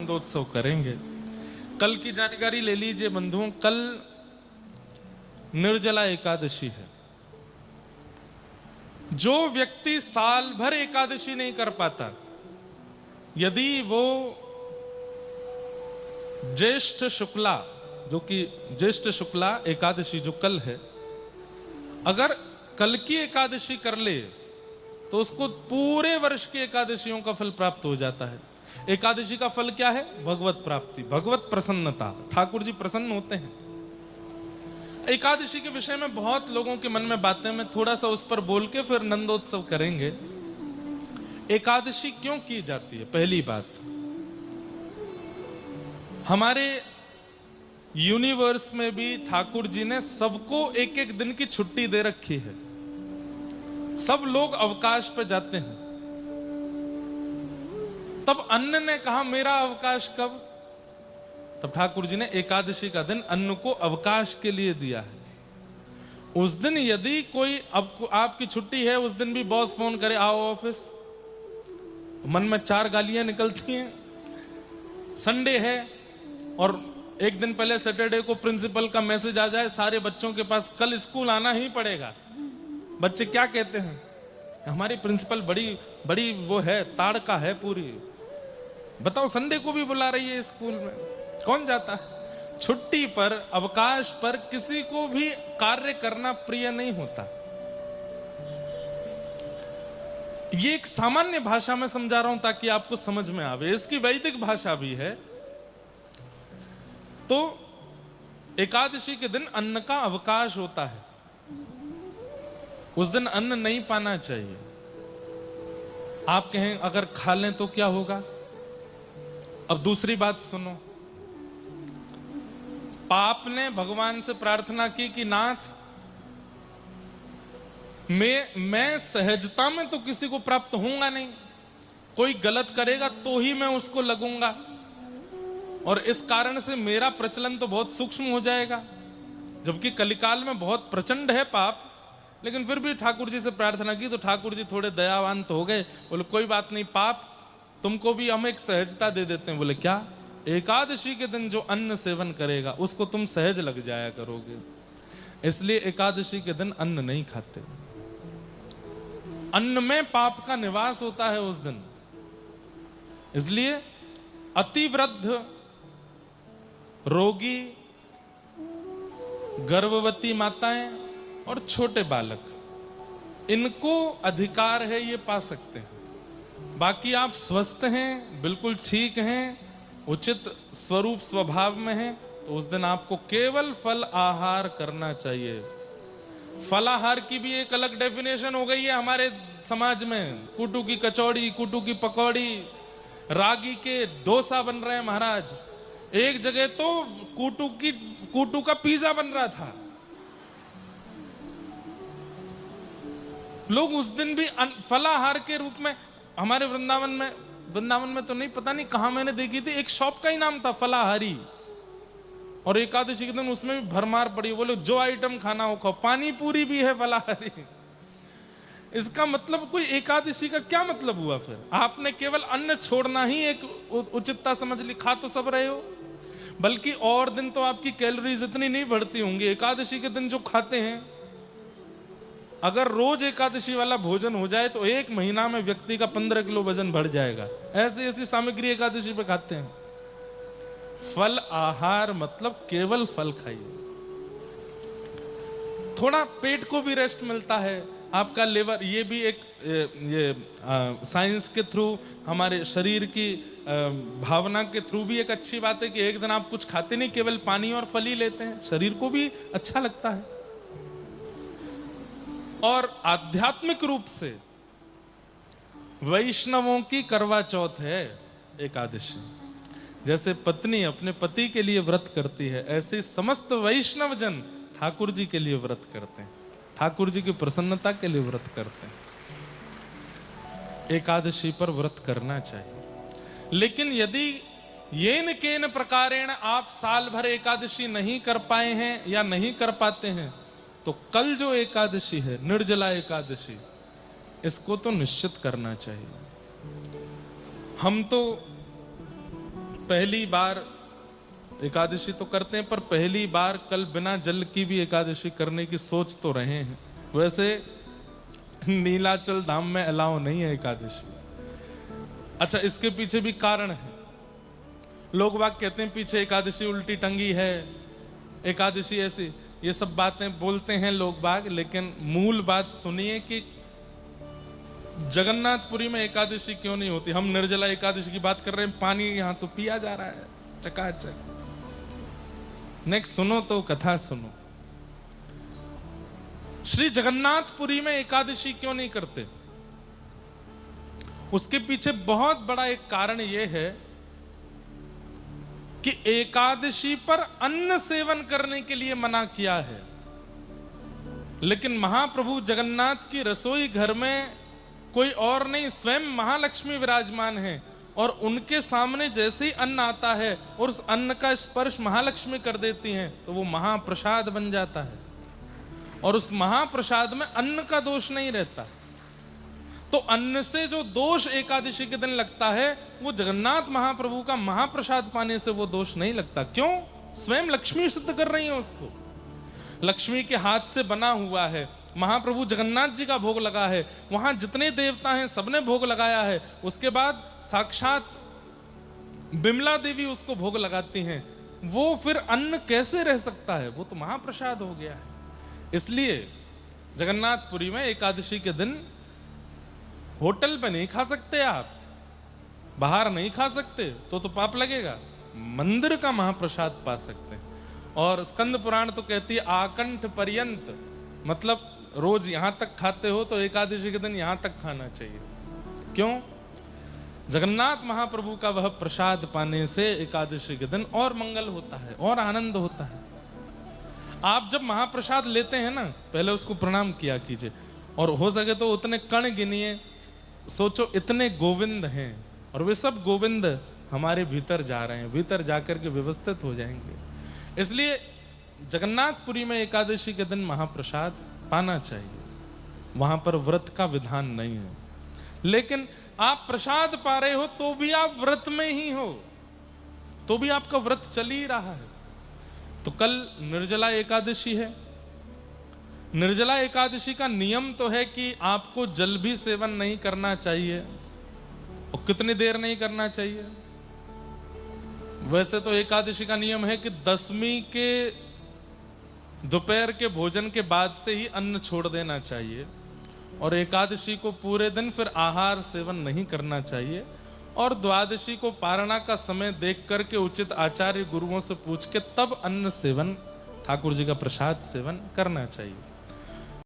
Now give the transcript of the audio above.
नंदोत्सव करेंगे। कल की जानकारी ले लीजिए बंधुओं, कल निर्जला एकादशी है। जो व्यक्ति साल भर एकादशी नहीं कर पाता, यदि वो ज्येष्ठ शुक्ला, जो कि ज्येष्ठ शुक्ला एकादशी जो कल है, अगर कल की एकादशी कर ले तो उसको पूरे वर्ष की एकादशियों का फल प्राप्त हो जाता है। एकादशी का फल क्या है? भगवत प्राप्ति, भगवत प्रसन्नता। ठाकुर जी प्रसन्न होते हैं। एकादशी के विषय में बहुत लोगों के मन में बातें, मैं थोड़ा सा उस पर बोल के फिर नंदोत्सव करेंगे। एकादशी क्यों की जाती है? पहली बात, हमारे यूनिवर्स में भी ठाकुर जी ने सबको एक एक दिन की छुट्टी दे रखी है। सब लोग अवकाश पे जाते हैं। तब अन्न ने कहा मेरा अवकाश कब? तब ठाकुर जी ने एकादशी का दिन अन्न को अवकाश के लिए दिया है। उस दिन यदि कोई आपकी छुट्टी है, उस दिन भी बॉस फोन करे आओ ऑफिस, मन में 4 गालियां निकलती हैं। संडे है और एक दिन पहले सैटरडे को प्रिंसिपल का मैसेज आ जाए सारे बच्चों के पास, कल स्कूल आना ही पड़ेगा। बच्चे क्या कहते हैं? हमारी प्रिंसिपल बड़ी वो है, ताड़का है पूरी। बताओ, संडे को भी बुला रही है स्कूल में, कौन जाता है? छुट्टी पर, अवकाश पर किसी को भी कार्य करना प्रिय नहीं होता। ये एक सामान्य भाषा में समझा रहा हूं ताकि आपको समझ में आवे। इसकी वैदिक भाषा भी है। तो एकादशी के दिन अन्न का अवकाश होता है। उस दिन अन्न नहीं पाना चाहिए। आप कहें अगर खा लें तो क्या होगा? अब दूसरी बात सुनो। पाप ने भगवान से प्रार्थना की कि नाथ, मैं सहजता में तो किसी को प्राप्त होऊंगा नहीं, कोई गलत करेगा तो ही मैं उसको लगूंगा, और इस कारण से मेरा प्रचलन तो बहुत सूक्ष्म हो जाएगा। जबकि कलिकाल में बहुत प्रचंड है पाप। लेकिन फिर भी ठाकुर जी से प्रार्थना की तो ठाकुर जी थोड़े दयावान तो हो गए। बोले कोई बात नहीं, पाप तुमको भी हम एक सहजता दे देते हैं। बोले क्या? एकादशी के दिन जो अन्न सेवन करेगा उसको तुम सहज लग जाया करोगे, इसलिए एकादशी के दिन अन्न नहीं खाते। अन्न में पाप का निवास होता है उस दिन। इसलिए अतिवृद्ध, रोगी, गर्भवती माताएं और छोटे बालक, इनको अधिकार है, ये पा सकते हैं। बाकी आप स्वस्थ हैं, बिल्कुल ठीक हैं, उचित स्वरूप स्वभाव में हैं, तो उस दिन आपको केवल फल आहार करना चाहिए। फलाहार की भी एक अलग डेफिनेशन हो गई है हमारे समाज में। कूटू की कचौड़ी, कूटू की पकौड़ी, रागी के डोसा बन रहे हैं महाराज। एक जगह तो कूटू का पिज्जा बन रहा था। लोग उस दिन भी फलाहार के रूप में, हमारे वृंदावन में तो नहीं, पता नहीं कहां मैंने देखी थी, एक शॉप का ही नाम था फलाहारी, और एकादशी के दिन उसमें भी भरमार पड़ी। बोले जो आइटम खाना हो खाओ, पानी पूरी भी है फलाहारी। इसका मतलब कोई एकादशी का क्या मतलब हुआ? फिर आपने केवल अन्न छोड़ना ही एक उचितता समझ ली। खा तो सब रहे हो, बल्कि और दिन तो आपकी कैलोरीज इतनी नहीं बढ़ती होंगी। एकादशी के दिन जो खाते हैं, अगर रोज एकादशी वाला भोजन हो जाए तो 1 महीना में व्यक्ति का 15 किलो वजन बढ़ जाएगा। ऐसी सामग्री एकादशी पे खाते हैं। फल आहार मतलब केवल फल खाइए। थोड़ा पेट को भी रेस्ट मिलता है, आपका लेवर, ये भी एक साइंस के थ्रू, हमारे शरीर की भावना के थ्रू भी एक अच्छी बात है कि एक दिन आप कुछ खाते नहीं, केवल पानी और फल ही लेते हैं, शरीर को भी अच्छा लगता है। और आध्यात्मिक रूप से वैष्णवों की करवा चौथ है एकादशी। जैसे पत्नी अपने पति के लिए व्रत करती है, ऐसे समस्त वैष्णव जन ठाकुर जी के लिए व्रत करते हैं, ठाकुर जी की प्रसन्नता के लिए व्रत करते हैं। एकादशी पर व्रत करना चाहिए। लेकिन यदि येन केन प्रकारेण आप साल भर एकादशी नहीं कर पाए हैं या नहीं कर पाते हैं, तो कल जो एकादशी है, निर्जला एकादशी, इसको तो निश्चित करना चाहिए। हम तो पहली बार एकादशी तो करते हैं, पर पहली बार कल बिना जल की भी एकादशी करने की सोच तो रहे हैं। वैसे नीलाचल धाम में अलाउ नहीं है एकादशी। अच्छा, इसके पीछे भी कारण है। लोग बाग कहते हैं पीछे एकादशी उल्टी टंगी है, एकादशी ऐसी, ये सब बातें बोलते हैं लोग बाग, लेकिन मूल बात सुनिए कि जगन्नाथपुरी में एकादशी क्यों नहीं होती। हम निर्जला एकादशी की बात कर रहे हैं, पानी यहां तो पिया जा रहा है चकाचक। नेक्स्ट सुनो तो कथा सुनो। श्री जगन्नाथपुरी में एकादशी क्यों नहीं करते, उसके पीछे बहुत बड़ा एक कारण यह है कि एकादशी पर अन्न सेवन करने के लिए मना किया है। लेकिन महाप्रभु जगन्नाथ की रसोई घर में कोई और नहीं, स्वयं महालक्ष्मी विराजमान है, और उनके सामने जैसे ही अन्न आता है और उस अन्न का स्पर्श महालक्ष्मी कर देती हैं तो वो महाप्रसाद बन जाता है, और उस महाप्रसाद में अन्न का दोष नहीं रहता। तो अन्न से जो दोष एकादशी के दिन लगता है, वो जगन्नाथ महाप्रभु का महाप्रसाद पाने से वो दोष नहीं लगता। क्यों? स्वयं लक्ष्मी सिद्ध कर रही है उसको। लक्ष्मी के हाथ से बना हुआ है, महाप्रभु जगन्नाथ जी का भोग लगा है, वहां जितने देवता हैं सबने भोग लगाया है, उसके बाद साक्षात बिमला देवी उसको भोग लगाती हैं, वो फिर अन्न कैसे रह सकता है? वो तो महाप्रसाद हो गया है। इसलिए जगन्नाथपुरी में एकादशी के दिन होटल पे नहीं खा सकते, आप बाहर नहीं खा सकते, तो पाप लगेगा। मंदिर का महाप्रसाद पा सकते हैं। और स्कंद पुराण तो कहती है आकंठ पर्यंत, मतलब रोज यहां तक खाते हो तो एकादशी के दिन यहां तक खाना चाहिए। क्यों? जगन्नाथ महाप्रभु का वह प्रसाद पाने से एकादशी के दिन और मंगल होता है और आनंद होता है। आप जब महाप्रसाद लेते हैं ना, पहले उसको प्रणाम किया कीजिए, और हो सके तो उतने कण गिनिए। सोचो इतने गोविंद हैं और वे सब गोविंद हमारे भीतर जा रहे हैं, भीतर जाकर के व्यवस्थित हो जाएंगे। इसलिए जगन्नाथपुरी में एकादशी के दिन महाप्रसाद पाना चाहिए। वहां पर व्रत का विधान नहीं है, लेकिन आप प्रसाद पा रहे हो तो भी आप व्रत में ही हो, तो भी आपका व्रत चल ही रहा है। तो कल निर्जला एकादशी है। निर्जला एकादशी का नियम तो है कि आपको जल भी सेवन नहीं करना चाहिए। और कितनी देर नहीं करना चाहिए? वैसे तो एकादशी का नियम है कि दसवीं के दोपहर के भोजन के बाद से ही अन्न छोड़ देना चाहिए, और एकादशी को पूरे दिन फिर आहार सेवन नहीं करना चाहिए, और द्वादशी को पारणा का समय देख करके उचित आचार्य गुरुओं से पूछ के तब अन्न सेवन, ठाकुर जी का प्रसाद सेवन करना चाहिए।